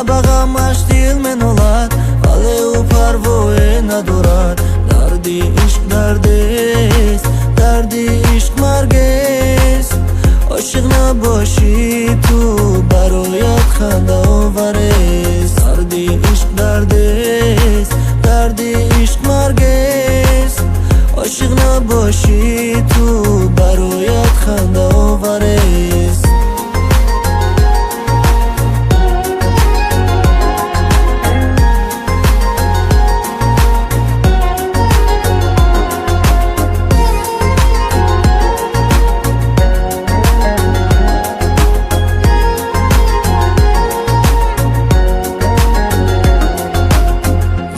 ба ғамаш дил менолад, вале ӯ парвое надорад. Дарди ишқ дардест, дарди ишқ маргест. عاشق نباشی تو برایت خنده آوریست. دردی عشق دردست، دردی عشق مرگست. عاشق نباشی تو برایت خنده آوریست.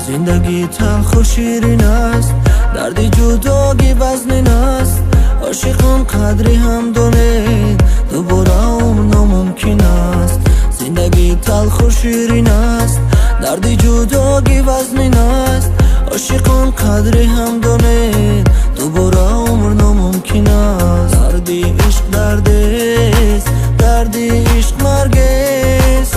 زندگی تلخ و شیرین است، دردی جدایی وزنین است. عاشقان قدری هم دانند، دوباره عمر ناممکن است. زندگی تلخ و شیرین است، دردی جدایی وزنین است. عاشقان قدری هم دانند، دوباره عمر ناممکن است. دردی عشق دردست، دردی عشق مرگست.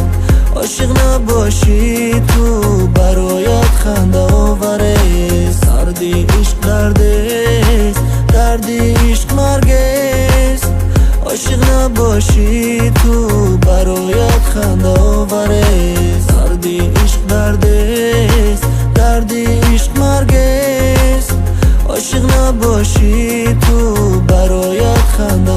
عاشق نباشی تو برایت خنده آوریست. دردی عشق دردست، دردی عشق مرگست. عاشق نباشی تو برایت خنده آوریست. دردی عشق دردست، دردی عشق مرگست. عاشق نباشی تو برایت خنده